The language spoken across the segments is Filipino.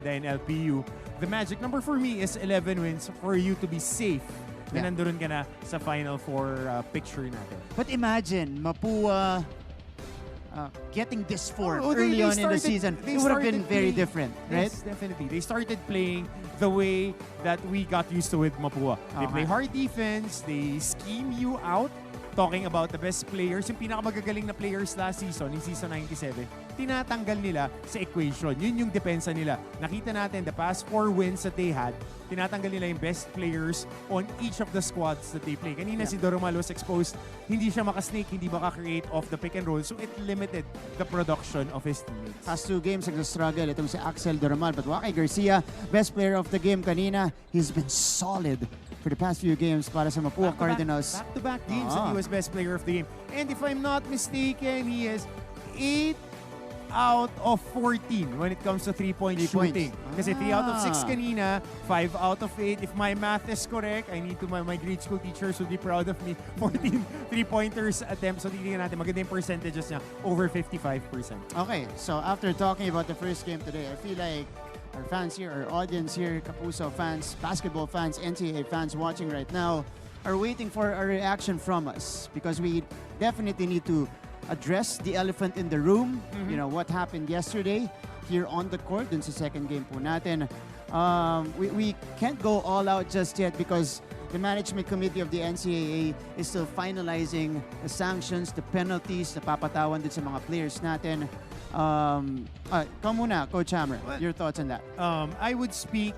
than LPU. The magic number for me is 11 wins for you to be safe na nandoon ka na sa Final Four picture natin. But imagine, Mapua getting this far they on in the started, season. It would have been very different, right? Yes, definitely. They started playing the way that we got used to with Mapua. They play hard defense, they scheme you out. Talking about the best players, yung pinakamagagaling na players last season, in season 97, tinatanggal nila sa equation. Yun yung depensa nila. Nakita natin, the past 4 wins that they had, tinatanggal nila yung best players on each of the squads that they play. Kanina si Doromal was exposed, hindi siya makasnake, hindi maka-create off the pick and roll, so it limited the production of his teammates. Past 2 games, nag-struggle itong si Axel Doromal. But Waki Garcia, best player of the game kanina, he's been solid for the past few games para sa Mapua Cardinals. Back-to-back games that he was best player of the game. And if I'm not mistaken, he is 8 out of 14 when it comes to 3-point shooting. Kasi 3 out of 6 kanina, 5 out of 8. If my math is correct, I need to, my grade school teachers would be proud of me. 14 3-pointers attempts. So titignan natin, maganda yung percentages niya, over 55%. Okay, so after talking about the first game today, I feel like our fans here, our audience here, Kapuso fans, basketball fans, NCAA fans watching right now are waiting for a reaction from us because we definitely need to address the elephant in the room. You know, what happened yesterday here on the court dun sa second game po natin. We can't go all out just yet because the management committee of the NCAA is still finalizing the sanctions, the penalties na papatawan din sa mga players natin. Ikaw muna, Coach Hammer, your thoughts on that? I would speak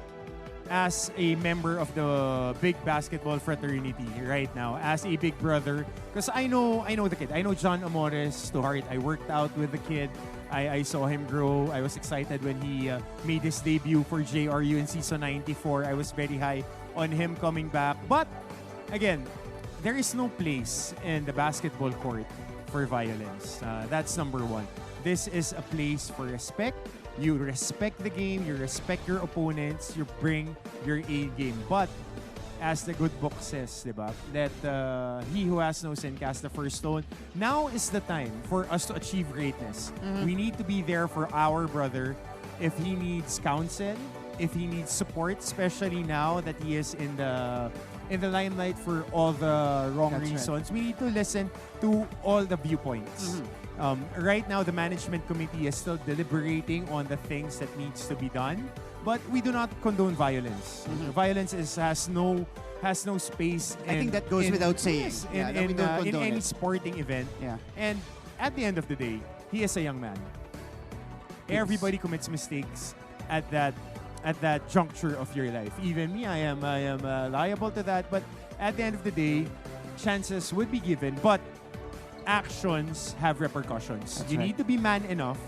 as a member of the big basketball fraternity right now, as a big brother, because I know the kid. I know John Amores to heart. I worked out with the kid. I saw him grow. I was excited when he made his debut for JRU in season 94. I was very high on him coming back. But again, there is no place in the basketball court for violence. That's number one. This is a place for respect. You respect the game, you respect your opponents, you bring your A game. But as the good book says, diba, that he who has no sin cast the first stone. Now is the time for us to achieve greatness. We need to be there for our brother if he needs counsel, if he needs support, especially now that he is in the limelight for all the wrong reasons. Right. We need to listen to all the viewpoints. Right now, the management committee is still deliberating on the things that needs to be done, but we do not condone violence. Violence has no space. I think that goes without saying. In any sporting event. And at the end of the day, he is a young man. Yes. Everybody commits mistakes at that juncture of your life. Even me, I am liable to that. But at the end of the day, chances would be given. But actions have repercussions. You need to be man enough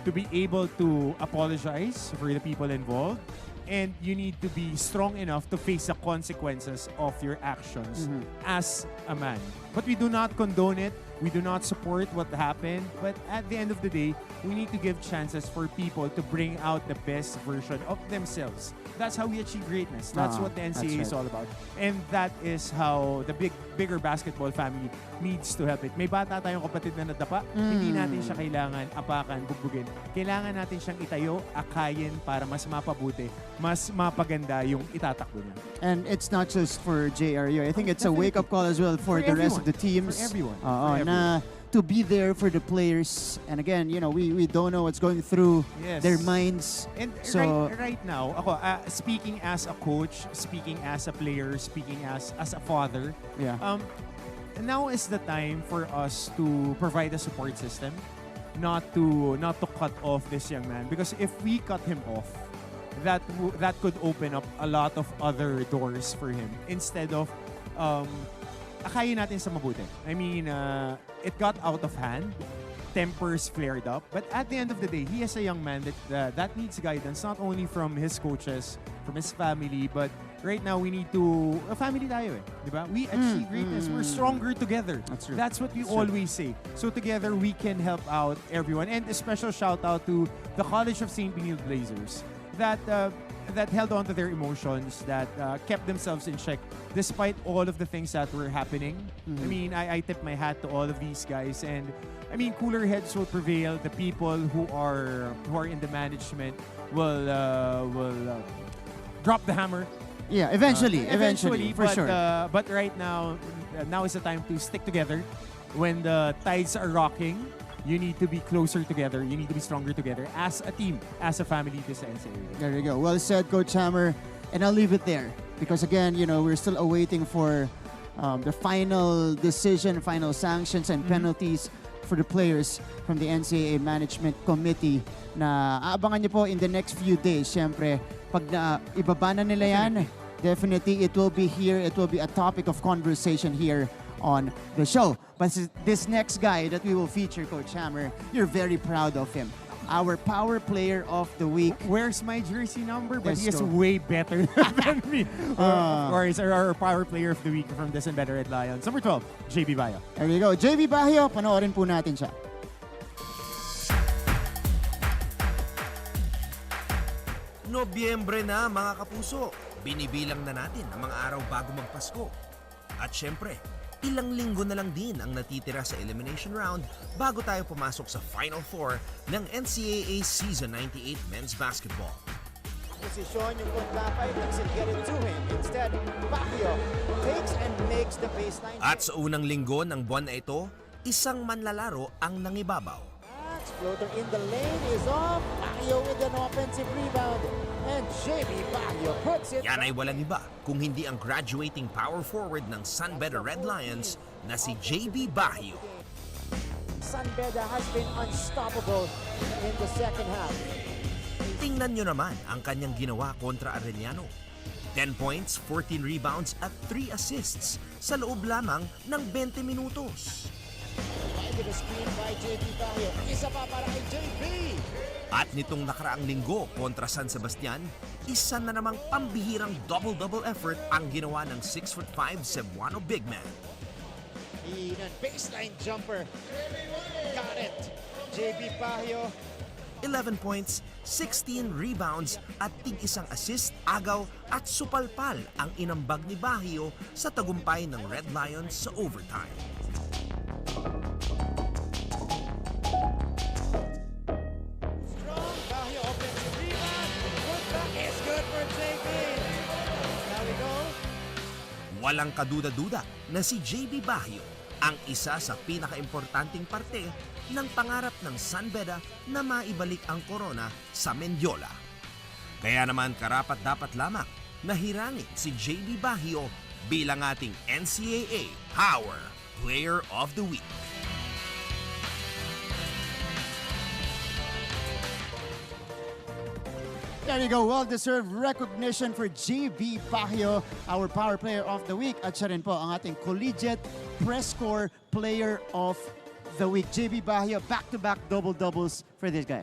to be able to apologize for the people involved, and you need to be strong enough to face the consequences of your actions as a man. But we do not condone it. We do not support what happened. But at the end of the day, we need to give chances for people to bring out the best version of themselves. That's how we achieve greatness. That's what the NCAA is all about. And that is how the bigger basketball family needs to help it. May bata tayong kapatid na nadapa. Hindi natin siya kailangan apakan, bugbugin. Kailangan natin siyang itayo, akayin para mas mapabuti, mas mapaganda yung itatakbo niya. And it's not just for JRU. I think it's a wake-up call as well for the rest of the teams. For everyone. To be there for the players. And again, you know, we don't know what's going through their minds. And so right now, ako, speaking as a coach, speaking as a player, speaking as a father, now is the time for us to provide a support system, not to cut off this young man. Because if we cut him off, that could open up a lot of other doors for him instead of akayin natin sa mabuti. I mean, it got out of hand. Tempers flared up. But at the end of the day, he is a young man that needs guidance, not only from his coaches, from his family, but right now we need to... family tayo eh. Diba? We achieve greatness. We're stronger together. That's true. That's what we always say. So together we can help out everyone. And a special shout out to the College of St. Benilde Blazers that that held on to their emotions, that kept themselves in check despite all of the things that were happening. I mean, I tip my hat to all of these guys, and I mean, cooler heads will prevail. The people who are in the management will drop the hammer. Yeah, eventually, for but, sure. But right now, now is the time to stick together. When the tides are rocking, you need to be closer together. You need to be stronger together as a team, as a family. This NCAA. There you go. Well said, Coach Hammer. And I'll leave it there because again, you know, we're still awaiting for the final decision, final sanctions and penalties for the players from the NCAA Management Committee na aabangan niyo po in the next few days. Siyempre, pag ibaba na nila yan, definitely it will be here. It will be a topic of conversation here on the show. But this next guy that we will feature, Coach Hammer, you're very proud of him. Our Power Player of the Week. Where's my jersey number? But Let's he is go. way better than me. Of course, our Power Player of the Week from the San Beda Red Lions. Number 12, JB Bahio. There you go. JB Bahio, panoorin po natin siya. Nobyembre na mga kapuso. Binibilang na natin ang mga araw bago magpasko. At syempre, ilang linggo na lang din ang natitira sa elimination round bago tayo pumasok sa Final Four ng NCAA Season 98 Men's Basketball. Posisyon yung kontrapay, Brazil get it to him. Instead, Bahio takes and makes the baseline. At sa unang linggo ng buwan na ito, isang manlalaro ang nangibabaw. Floater in the lane is off. Bahio with an offensive rebound. And JB Bahio puts it. Yan ay walang iba kung hindi ang graduating power forward ng San Beda Red Lions na si JB Bahio. San Beda has been unstoppable in the second half. Tingnan nyo naman ang kanyang ginawa kontra Arellano. 10 points, 14 rebounds at 3 assists sa loob lamang ng 20 minutos. Into the screen by JB Bahio. Isa pa para kay JB. At nitong nakaraang linggo kontra San Sebastian, isa na namang pambihirang double-double effort ang ginawa ng 6'5" Cebuano big man. Inan baseline jumper. Got it. JB Bahio. 11 points, 16 rebounds at tig-isang assist, agaw at supalpal ang inambag ni Bahio sa tagumpay ng Red Lions sa overtime. Strong. Bahio offensive rebound. Good back is good for JB. Now we go. Walang kaduda-duda na si JB Bahio ang isa sa pinakaimportanteng parte ng pangarap ng San Beda na maibalik ang corona sa Mendiola. Kaya naman karapat-dapat lamang na hirangin si JB Bahio bilang ating NCAA Power Player of the Week. There you go. Well-deserved recognition for JB Bahio, our Power Player of the Week. At siya rin po ang ating Collegiate Press Corps Player of the Week. JB Bahio, back-to-back double-doubles for this guy.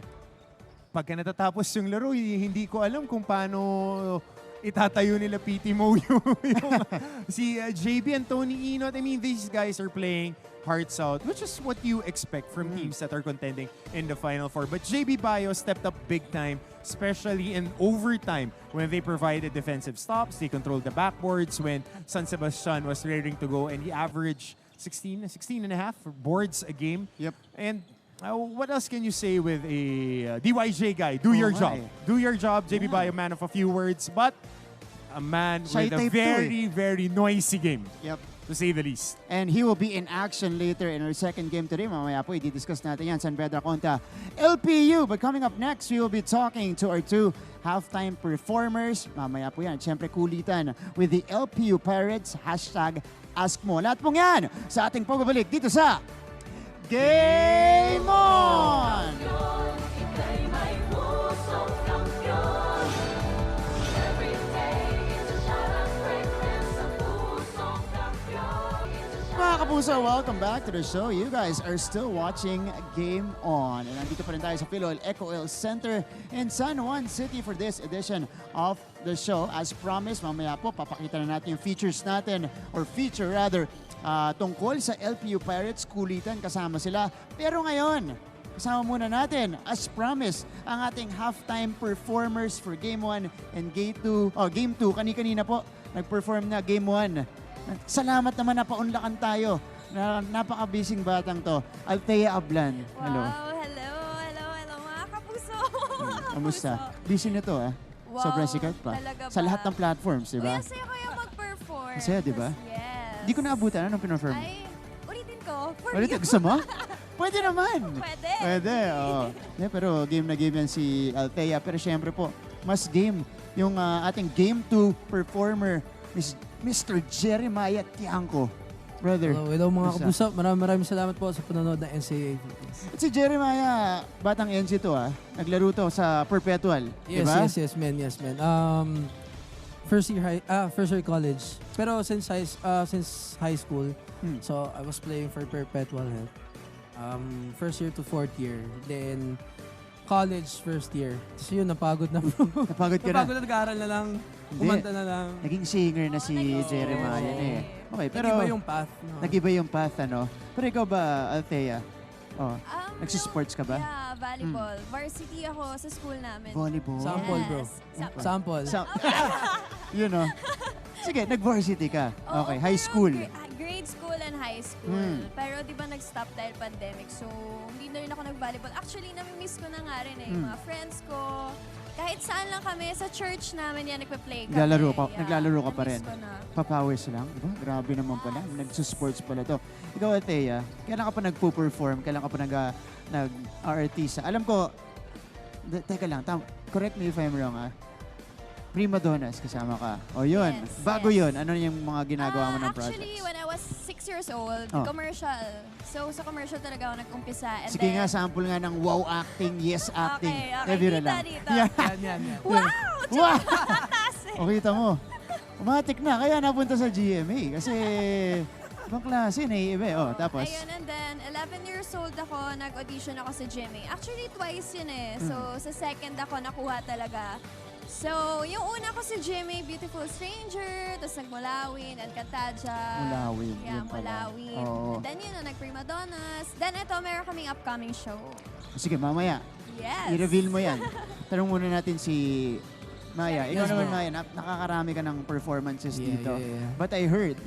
Pagka natatapos yung laro, hindi ko alam kung paano itatayo nila PT Mo si JB and Tony Inot. I mean, these guys are playing hearts out, which is what you expect from teams that are contending in the Final Four. But JB Bahio stepped up big time, especially in overtime when they provided defensive stops. They controlled the backboards when San Sebastian was raring to go, and he averaged 16 and a half boards a game. Yep. And what else can you say with a DYJ guy? Do your job. Do your job, JB Bahio, man of a few words, but a man Shy with a type very, very noisy game, Yep. to say the least. And he will be in action later in our second game today. Mamaya po, i-discuss natin yan, San Beda kontra LPU. But coming up next, we will be talking to our two halftime performers. Mamaya po yan, syempre kulitan with the LPU Pirates, #AskMo. Lahat pong yan sa ating pagbabalik dito sa Game On! Mga kapuso, welcome back to the show. You guys are still watching Game On. And nandito pa rin tayo sa Philoil Eco Oil Center in San Juan City for this edition of the show. As promised, mamaya po, papakita na natin yung features natin, or feature rather, tungkol sa LPU Pirates. Kulitan, kasama sila. Pero ngayon, kasama muna natin, as promised, ang ating halftime performers for Game 1 and Game 2. Game 2, kani-kanina po, nag-perform na Game 1. Salamat naman na paunlakan tayo. Napaka-busy batang to. Althea, Ablan. Hello. Wow, hello mga kapuso. Kamusta? Busy na to, ah. Wow, Sobrang sikat pa. talaga Sa ba? lahat ng platforms, di ba? Uy, saya kaya mag-perform. Masaya, di ba? Yes. Hindi ko naabutan. Anong pinperform? Ay, ulitin ko. For Ulit, you. gusto mo? Pwede naman. Pwede. Pwede, oo. Yeah, pero game na game yan si Althea. Pero syempre po, mas game yung ating Game 2 performer, Mr. Jeremiah Tiangco. Brother. Hello mga kamusta? kapuso. Maraming salamat po sa panonood ng NCAA. At si Jeremiah, batang NC to naglaro to sa Perpetual, Yes, diba? yes, man. First year college. Pero since high school, so I was playing for Perpetual Health. First year to fourth year. Then college first year. So yun, napagod na bro. Napagod ka na? Napagod na, nag-aaral na lang. Hindi. Kumanta na lang. Naging singer na si naging Jeremiah singer. na eh. Okay, pero Nag-iba yung path. No? nag-iba yung path, ano? Pero ikaw ba, Althea? Nagsisports ka ba? Yeah, volleyball. Varsity ako sa school namin. Volleyball? Sample, bro. Sample. You know. Sige, nag-varsity ka. Oo, Okay, high pero school. Grade school and high school. Pero di ba nag-stop dahil pandemic, so hindi na rin ako nag-volleyball. Actually, nami-miss ko na nga rin Mga friends ko, kahit saan lang kami, sa church namin yan, nagpe-play kami. Naglalaro ka pa rin. Na-miss ko na. Papawis lang, di ba? Grabe naman pala. Nagsusports pala to. Ikaw, Althea, kailan ka pa nagpo-perform? Kailan ka pa nag-artista? Alam ko, teka lang, correct me if I'm wrong, Prima Donnas kasama ka. O yun, Yes, bago yes. yun, ano yung mga ginagawa mo ng Actually, projects? when I was 6 years old, commercial. So, sa commercial talaga ako nag-umpisa. And Sige then, nga, sample nga ng wow acting, yes acting. Okay, Review na dito, lang. dito. Yeah. Yan. Wow! Wow! Taas eh. O kita mo, umatik na, kaya napunta sa GMA. Kasi, ibang klase, naiiba. Tapos, Ayun, and then, 11 years old ako, nag-audition ako sa GMA. Actually, twice yun eh. So, sa second ako nakuha talaga. So, yung una ko sa GMA, Beautiful Stranger, tapos nag-Mulawin, Encantadia. Mulawin, Yeah, yun pala. Mulawin. Oo. And then yun, nag-Prima Donnas. Then ito, meron kaming upcoming show. sige, mamaya, Yes. i-reveal mo yan. Tanong muna natin si Maya. Ikaw Yes, naman, bro. Maya, nakakarami ka ng performances Yeah, dito. yeah. But I heard,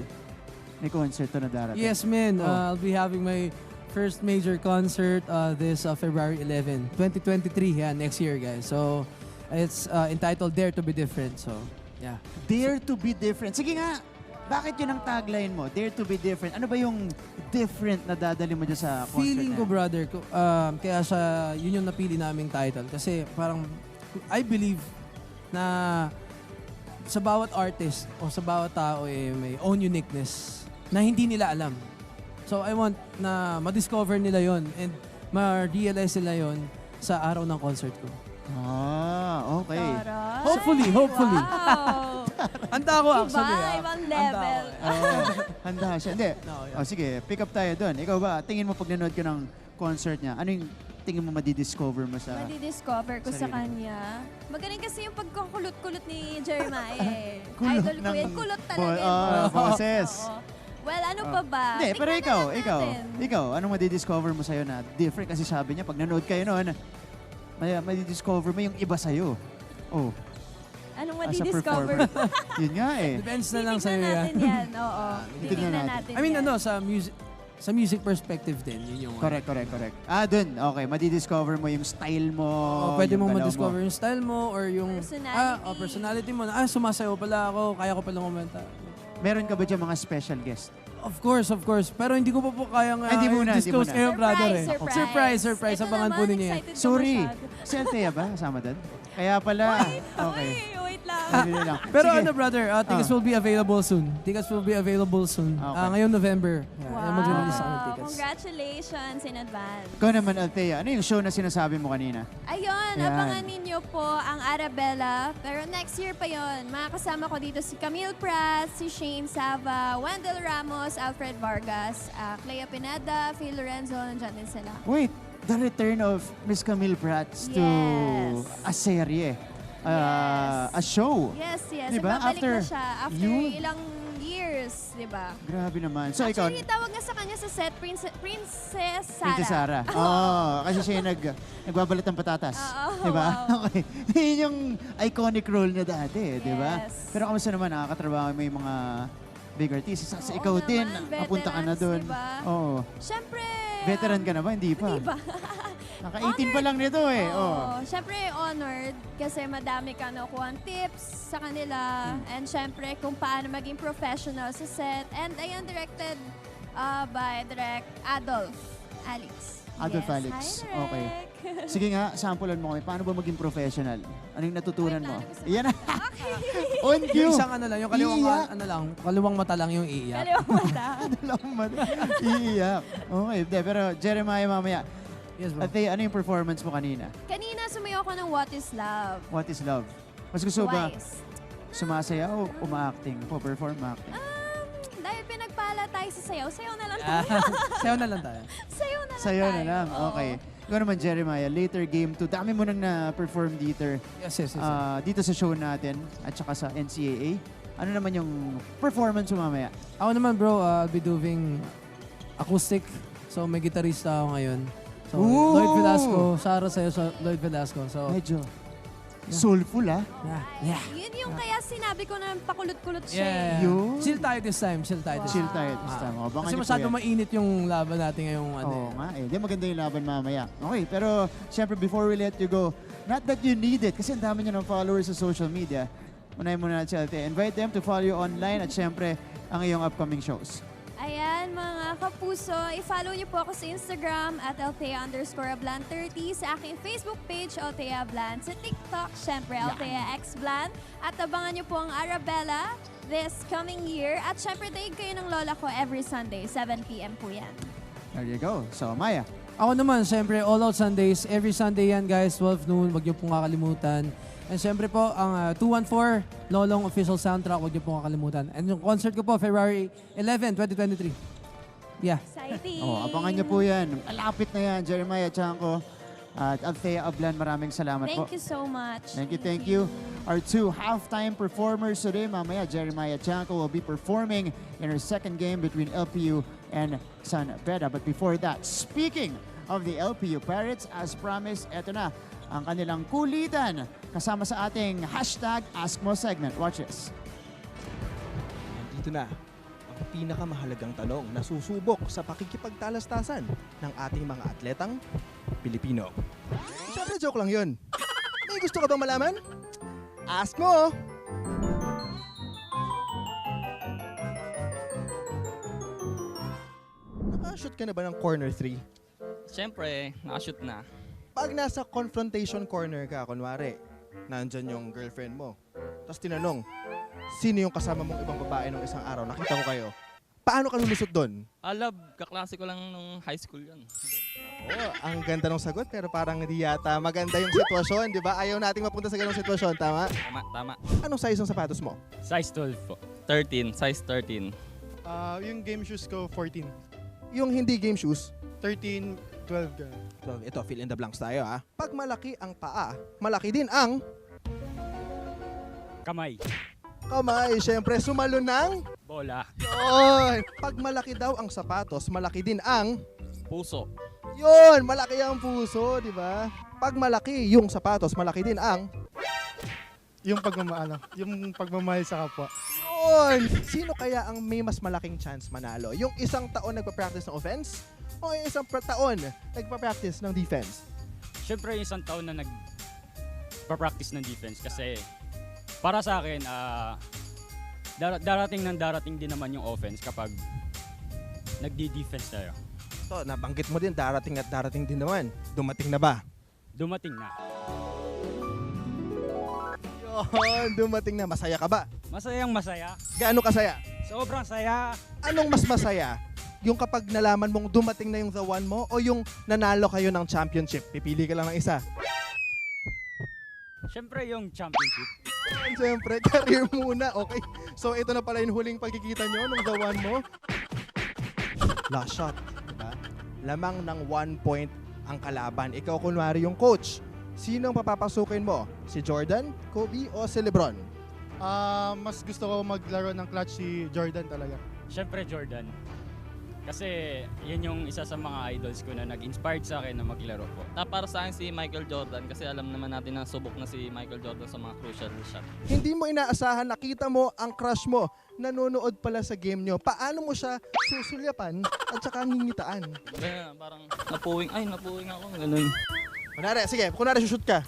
may concert to na darating. Yes, man. Oh. I'll be having my first major concert this February 11, 2023. Yeah, next year, guys. So, it's entitled Dare to be Different. So, yeah. Dare to be different. Sige nga, bakit yun ang tagline mo? Dare to be different. Ano ba yung different na dadali mo dyan sa concert Feeling na ko, yan? brother, kaya yun yung napili naming title. Kasi parang, I believe na sa bawat artist o sa bawat tao may own uniqueness na hindi nila alam. So, I want na ma-discover nila yon and ma-realize nila yon sa araw ng concert ko. Okay. Taray. Hopefully. Wow. Handa ako actually. Iba, ibang level. Handa siya. Hindi. No, yeah. Sige, pick up tayo doon. Ikaw ba, tingin mo pag nanood ka ng concert niya, ano yung tingin mo madidiscover mo sa... Madi-discover ko sa Sarili. kanya. Magaling kasi yung pagkakulot-kulot ni Jeremiah eh. Kulot Idol ko ng yan. Kulot talaga yun. boses. Oo. Well, ano pa ba? Hindi, pero Tingnan na lang natin. ikaw, anong madidiscover mo sa'yo na different? Kasi sabi niya, pag nanood kayo noon, madidiscover mo yung iba sa'yo. Oh, Anong as a madi-discover? performer. Yun nga eh. Depends na lang sa'yo Titignan yan. natin yan. Oo. Titignan Titignan natin. natin I mean, yan. sa music perspective din, yun yung... Correct. Dun. Okay, madidiscover mo yung style mo. Pwede yung mo galaw ma-discover yung style mo or yung... Personality. Personality mo. Sumasayaw pala ako, kaya ko pala kumanta. Meron ka ba dyan mga special guest? Of course. Pero hindi ko pa po kayang Hindi muna. disclose kayo, brother. Surprise. Ito Abangan naman, po ninyo yan. excited ka Sorry, masyado. si Althea ba? Kasama doon? Kaya pala. Okay. Wait lang. Sorry lang. Pero Sige. brother, tickets will be available soon. Okay. Ngayong November. Wow. Mag-release ako ng tickets. Congratulations in advance. Ikaw naman, Althea. Ano yung show na sinasabi mo kanina? Ayun, Ayan. abangan ninyo po ang Arabella. Pero next year pa yon. Makakasama ko dito si Camille Prats, si Shane Sava, Wendell Ramos, Alfred Vargas, Clea Pineda, Phil Lorenzo, nandyan din sila. Wait, the return of Miss Camille Prats to Yes. a serye. Yes. A show. Yes. Diba? Nagbabalik After na siya. After you- ilang years. princess, di ba? Grabe naman. So ikaw, Actually, tawag nga sa kanya sa set, Princess Sarah. Princess Sarah. Oh, kasi siya yung nagbabalat ng patatas. Oo, Di ba? wow. Okay. Yun yung iconic role niya dati, di ba? Yes. Pero kamusta naman, nakakatrabaho mo yung mga big artists? Sa Oo ikaw din, naman, napunta ka na veterans, doon. diba? Oo. Siyempre, Veteran ka na ba? Hindi pa. Di ba? Naka-18 pa lang nito eh. Oo. Siyempre, honored kasi madami ka nakuha tips sa kanila. And siyempre, kung paano maging professional sa set. And ayan, directed by Direct Adolf Alex. Adolf Yes. Alex. Hi, Direk. Okay. Sige nga, sampulan mo kami. Paano ba maging professional? Ano yung natutunan Wait mo? lang, gusto ko- Yan na. Okay. On Yung cue. isang ano lang, yung kaliwang, Iiyak. kaliwang mata lang yung iiyak. Kaliwang mata. Dalawang mata. Iiyak. Okay. Pero Jeremiah mamaya. Yes, bro. Ate, ano yung performance mo kanina? Kanina sumayaw ako ng What is Love. What is love? Mas gusto ba Twice. sumasaya o uma-acting? Po-perform acting? Dahil pinagpala tayo sa sayaw, sayaw na lang Ah, tayo. sayaw na lang tayo. Sayaw na lang Sa'yo tayo. na lang. Oo. Okay. Ikaw naman, Jeremiah, later game 2. Dami mo nang na-perform dito. Yes. Dito sa show natin at saka sa NCAA. Ano naman yung performance mo mamaya? Ako naman, bro, I'll be doing acoustic. So, may gitarista ako ngayon. So, Ooh! Lloyd Velasco. Shout out sa'yo sa Lloyd Velasco. So, Medyo soulful, ah. yeah. Yun yung kaya sinabi ko na pakulot-kulot siya. Yeah. Yun. Chill tayo this time. Chill tayo this Chill time. tayo this time. O, abangan Kasi niyo po masyado yan. mainit yung laban natin ngayong ano. Oo nga eh. Di maganda yung laban mamaya. Okay, pero syempre before we let you go, not that you need it, kasi ang dami nyo ng followers sa social media. Unahin muna natin si Althea. Invite them to follow you online at syempre ang iyong upcoming shows. Ayan, mga kapuso, i-follow niyo po ako sa Instagram at Althea_Ablan30, sa aking Facebook page, Althea Ablan, sa TikTok, syempre, Althea X Blan, at abangan niyo po ang Arabella this coming year, at syempre, daig kayo ng lola ko every Sunday, 7 p.m. po yan. There you go. So, Maya. Ako naman, syempre, All Out Sundays. Every Sunday yan, guys, 12 noon. Huwag niyo pong kakalimutan. And syempre po, ang 214 Lolong official soundtrack, huwag niyo pong kakalimutan. And yung concert ko po, February 11, 2023. Yeah. Exciting! Abangan niyo po yan. Malapit na yan, Jeremiah Tiangco at Althea Ablan. Maraming salamat po. Thank you so much. Thank you. Our two halftime performers today. Mamaya, Jeremiah Tiangco will be performing in her second game between LPU and San Beda. But before that, speaking of the LPU Pirates, as promised, eto na ang kanilang kulitan kasama sa ating hashtag AskMo segment. Watch this. Nandito na ang pinakamahalagang tanong na susubok sa pakikipagtalastasan ng ating mga atletang Pilipino. Siyempre, joke lang yun. May gusto ka bang malaman? Ask mo! Nakashoot ka na ba ng corner 3? Siyempre, nakashoot na. Pag nasa confrontation corner ka, kunwari, nandyan yung girlfriend mo, tapos tinanong, sino yung kasama mong ibang babae nung isang araw? Nakita ko kayo. Paano ka lulusot doon? Alab, kaklase ko lang nung high school yun. Oo, ang ganda ng sagot pero parang hindi yata maganda yung sitwasyon, di ba? Ayaw nating mapunta sa ganong sitwasyon, tama? Tama. Anong size ng sapatos mo? Size 12 po. 13, size 13. Yung game shoes ko, 14. Yung hindi game shoes, 13, 12 ka. so ito, fill in the blanks tayo ha. Pag malaki ang paa, malaki din ang Kamay. kamay. Siyempre, sumalo ng Bola. yun. Pag malaki daw ang sapatos, malaki din ang Puso. yun. Malaki ang puso, di ba? Pag malaki yung sapatos, malaki din ang Yung pagmamahal sa kapwa. yun. Sino kaya ang may mas malaking chance manalo? Yung isang taon nagpa-practice ng offense o yung isang taon nagpa-practice ng defense? Siyempre, yung isang taon na nag-practice ng defense kasi para sa akin, darating din naman yung offense kapag nagdi-defense tayo. Ito, nabanggit mo din, darating at darating din naman. Dumating na ba? Dumating na. Yun, dumating na. Masaya ka ba? Masayang masaya. Gaano kasaya? Sobrang saya. Anong mas masaya? Yung kapag nalaman mong dumating na yung the one mo o yung nanalo kayo ng championship? Pipili ka lang ng isa. Siyempre, yung championship. Siyempre, career muna. Okay. So, ito na pala yung huling pagkikita nyo ng the one mo. Last shot. Diba? Lamang ng 1 point ang kalaban. Ikaw kunwari yung coach. Sino ang papapasukin mo? Si Jordan, Kobe, o si LeBron? Mas gusto ko maglaro ng clutch si Jordan talaga. Siyempre Jordan. Kasi yun yung isa sa mga idols ko na nag-inspired sa akin na maglaro po. Para sa akin si Michael Jordan kasi alam naman natin na subok na si Michael Jordan sa mga crucial shot. Hindi mo inaasahan, nakita mo ang crush mo, nanonood pala sa game nyo. Paano mo siya susulyapan at saka ngingitaan? Kaya parang napuwing ako, ganun. Kunwari, shoot ka.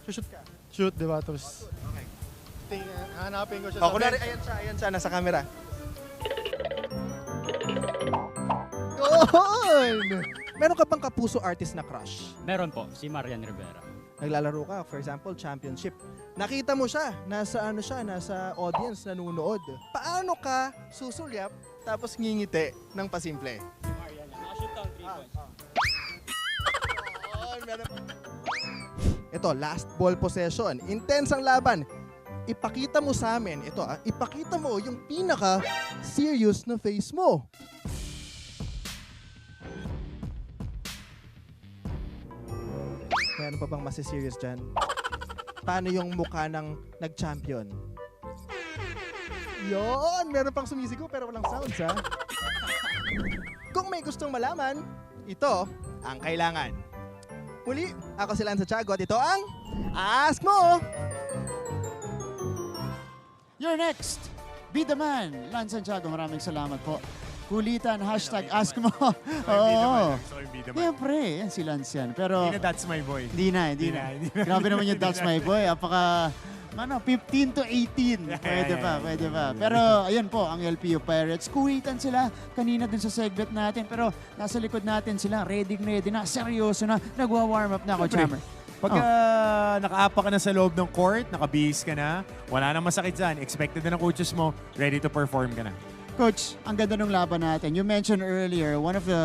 Shoot, di ba? Tapos, hanapin ko siya O, kunwari, ayan siya, nasa camera. Yun! Meron ka bang kapuso artist na crush? Meron po, si Marian Rivera. Naglalaro ka, for example, championship. Nakita mo siya, nasa audience, nanonood. Paano ka susulyap tapos ngingiti ng pasimple? Si Marian, nakashoot down 3 points. Ito, last ball possession. Intense ang laban. Ipakita mo sa amin, ipakita mo yung pinaka-serious na face mo. Meron pa bang masiserious dyan? Paano yung mukha ng nag-champion? Yon! Meron pang sumisigaw pero walang sounds, ha? Kung may gustong malaman, ito ang kailangan. Muli, ako si Lance Tiangco at ito ang Ask Mo! You're next. Be the man. Lance Tiangco, maraming salamat po. Kulitan, hashtag ask mo. Oo. Siyempre, yan si Lance yan. Pero, Hindi na that's my boy. Hindi na. Grabe naman yung that's my boy. Apaka, 15 to 18. Pwede pa. Pero, ayan po, ang LPU Pirates. Kulitan sila kanina dun sa segment natin. Pero, nasa likod natin sila. Ready na. Seryoso na. Nagwa-warm up na ako, Jammer. Pagka nakaapa ka na sa loob ng court, nakabihis ka na, wala nang masakit dyan, expected na ng coaches mo, ready to perform ka na. Coach, ang ganda ng laban natin. You mentioned earlier, one of the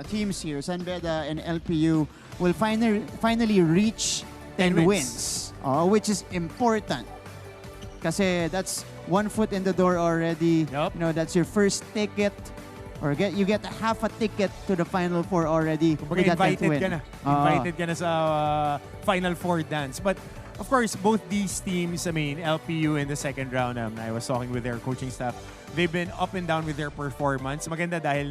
teams here, San Beda and LPU, will finally reach 10 wins. Which is important. Kasi that's one foot in the door already. Yup. You know, that's your first ticket. Or you get half a ticket to the Final Four already. Kumbaga invited ka na. Oo. Invited ka na sa Final Four dance. But of course, both these teams, LPU in the second round, I was talking with their coaching staff, they've been up and down with their performance. Maganda dahil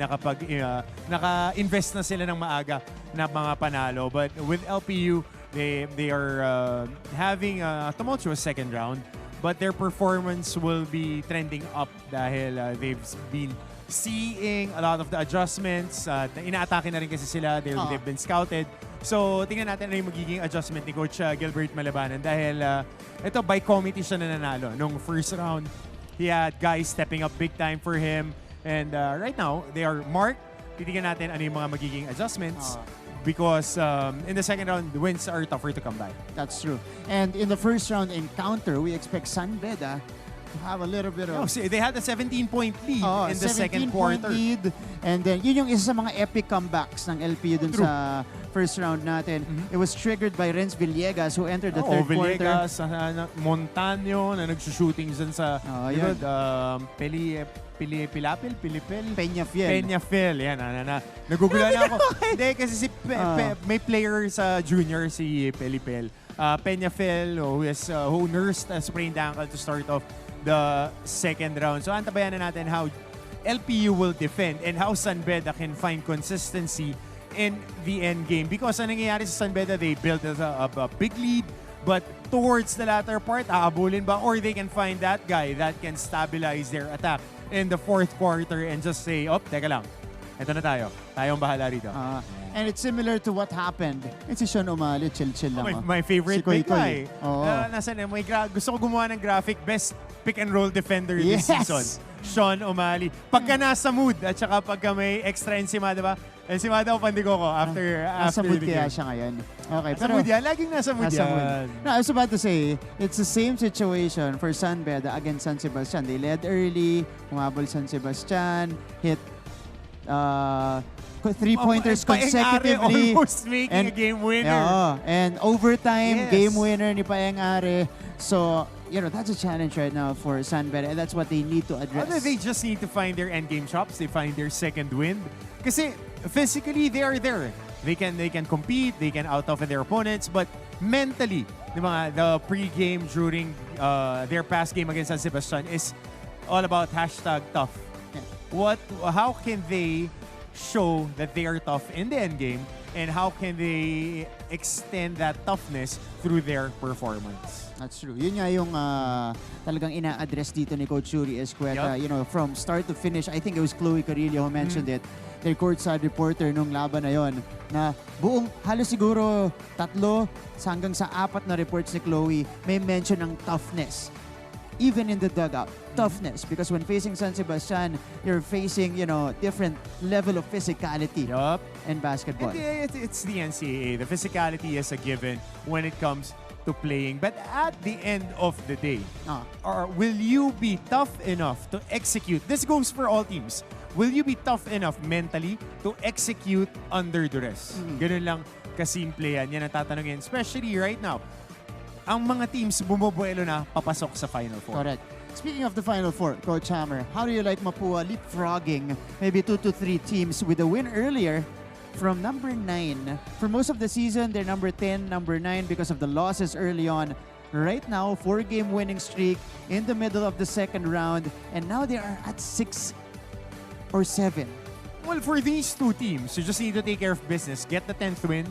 naka-invest na sila ng maaga na mga panalo. But with LPU, they are having a tumultuous second round. But their performance will be trending up dahil they've been seeing a lot of the adjustments. Inaatake na rin kasi sila. They've been scouted. So, tingnan natin ano yung magiging adjustment ni Coach Gilbert Malabanan dahil ito, by committee siya nananalo. Nung first round, he had guys stepping up big time for him. And right now, they are marked. Titignan natin ano yung mga magiging adjustments. Because in the second round, the wins are tougher to come by. That's true. And in the first round encounter, we expect San Beda to have a little bit of... They had a 17-point lead in the second 17-point quarter. lead. And then, yun yung isa sa mga epic comebacks ng LPU dun sa first round natin. It was triggered by Renz Villegas who entered the third quarter. Villegas, Montaño na nagsushooting dyan sa yun. Pilipil? Peñafiel. Yan, nagugulan na ako. Hindi, kasi may player sa junior, si Pilipil. Peñafiel, who nursed a sprained ankle to start off the second round. So, antabayan na natin how LPU will defend and how San Beda can find consistency in the end game. Because ang nangyayari sa San Beda, they built a big lead, but towards the latter part, aabulin ba? Or they can find that guy that can stabilize their attack in the fourth quarter and just say, teka lang, eto na tayo. Tayong bahala rito. And it's similar to what happened. It's si Sean O'Malley, chill lang. My favorite si Koy guy. Koy. Gusto ko gumawa ng graphic, best pick and roll defender this Yes! season. Sean O'Malley. Pagka nasa mood at saka pagka may extra ensimada ba? Ensimada o pandigo ko after Nasa mood the kaya game. siya ngayon. Okay, Nasa mood yan. Laging nasa mood Nasa yan. mood. No, I was about to say, it's the same situation for San Beda against San Sebastian. They led early, humabol San Sebastian, hit 3-pointers consecutively. Almost making a game winner. And overtime, Yes. game winner ni Paeng Are. So, that's a challenge right now for San Beda, and that's what they need to address. They just need to find their endgame chops. They find their second wind. Kasi physically, they are there. They can compete. They can out-off their opponents. But mentally, the pre-game, during their past game against San Sebastian is all about #tough. How can they show that they are tough in the end game, and how can they extend that toughness through their performance? That's true. Yun nga yung talagang ina-address dito ni Coach Yuri Escueta. Yup. You know, from start to finish, I think it was Chloe Carrillo who mentioned it. Their courtside reporter nung laban na yon, na buong halos siguro 3 hanggang sa 4 na reports ni Chloe may mention ng toughness. Even in the dugout, toughness. Because when facing San Sebastian, you're facing, you know, different level of physicality in basketball. It's the NCAA. The physicality is a given when it comes to playing. But at the end of the day, will you be tough enough to execute? This goes for all teams. Will you be tough enough mentally to execute under duress? Ganun lang kasimple yan. Yan ang tatanungin. Especially right now, ang mga teams bumubuelo na papasok sa Final Four. Correct. Speaking of the Final Four, Coach Hammer, how do you like Mapua leapfrogging maybe 2 to 3 teams with a win earlier from number 9? For most of the season, they're number 10, number 9 because of the losses early on. Right now, 4-game winning streak in the middle of the second round, and now they are at 6 or 7. Well, for these two teams, you just need to take care of business. Get the 10th win.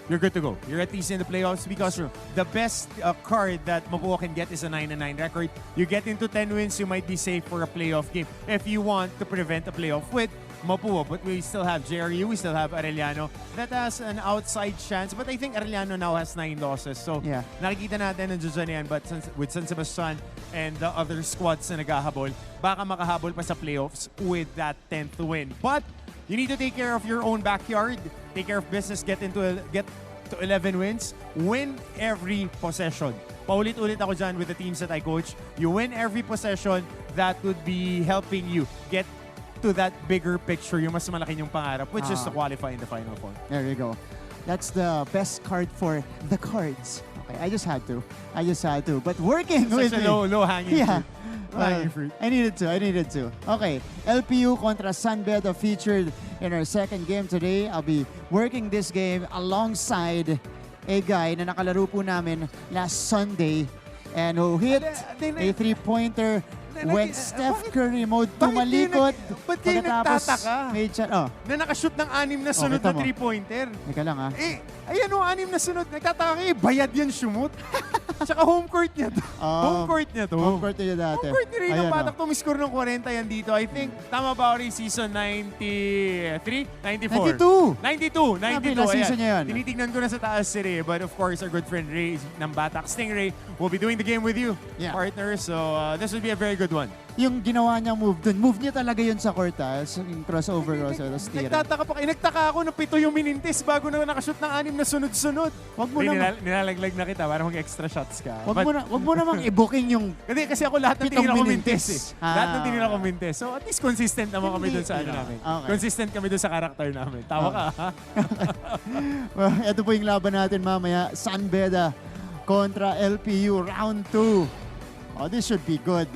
You're good to go. You're at least in the playoffs because the best card that Mapua can get is a 9-9 record. You get into 10 wins, you might be safe for a playoff game if you want to prevent a playoff with Mapua. But we still have JRU, we still have Arellano that has an outside chance. But I think Arellano now has 9 losses. So nakikita natin nandiyan yan. But with San Sebastian and the other squads na naghahabol, baka makahabol pa sa playoffs with that 10th win. But you need to take care of your own backyard. Take care of business. Get to 11 wins. Win every possession. Paulit-ulit ako dyan with the teams that I coach. You win every possession, that would be helping you get to that bigger picture, yung mas malaki yung pangarap, which is to qualify in the Final Four. There you go. That's the best card for the cards. Okay, I just had to. But working with Such a low-hanging fruit. Fruit. I needed to. Okay, LPU kontra San Beda featured in our second game today. I'll be working this game alongside a guy na nakalaro po namin last Sunday and who hit a 3-pointer when Steph Curry mode tumalikot. Ba't kayo nagtataka? Na nakashoot ng 6 na sunod na 3-pointer. Teka lang Ayan 6 na sunod. Nagtataka kayo, bayad yan shumot. Tsaka home court niya to. Home court niya dati. Home court ni Ray ng Batak tumiscore ng 40 yan dito. I think, tama ba rin season 93? 94? 92. Season niya yan. Tinitignan ko na sa taas si Ray. But of course, our good friend Ray ng Batak Stingray will be doing the game with you, partner. So this will be a very good one. Yung ginawa niyang move dun, move niya talaga yun sa court, yung crossover, tapos tira. Nagtataka pa kayo. Nagtaka ako na 7 yung minintis bago na nakashoot ng 6 na sunod-sunod. Nilalaglag na kita para mag-extra shots ka. Wag mo namang i-booking yung Kasi ako lahat ng tinira ko mintis. Lahat ng tinira ko okay. mintis. So at least consistent naman kami dun sa namin. Okay. Consistent kami dun sa character namin. Tawa ka, ha? Well, ito po yung laban natin mamaya. San Beda kontra LPU round 2. Oh, this should be good.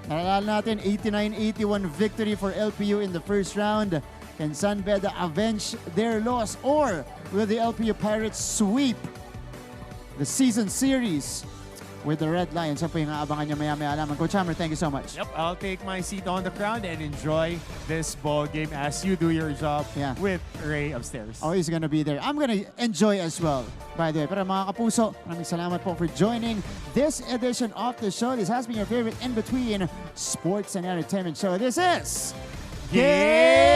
Nalala natin, 89-81 victory for LPU in the first round. Can San Beda avenge their loss, or will the LPU Pirates sweep the season series with the Red Lions? Yan po yung aabangan niya maya-maya alaman. Coach Hammer, thank you so much. Yep, I'll take my seat on the ground and enjoy this ball game as you do your job with Ray upstairs. Oh, he's gonna be there. I'm gonna enjoy as well, by the way. Pero mga kapuso, maraming salamat po for joining this edition of the show. This has been your favorite in-between sports and entertainment show. This is Game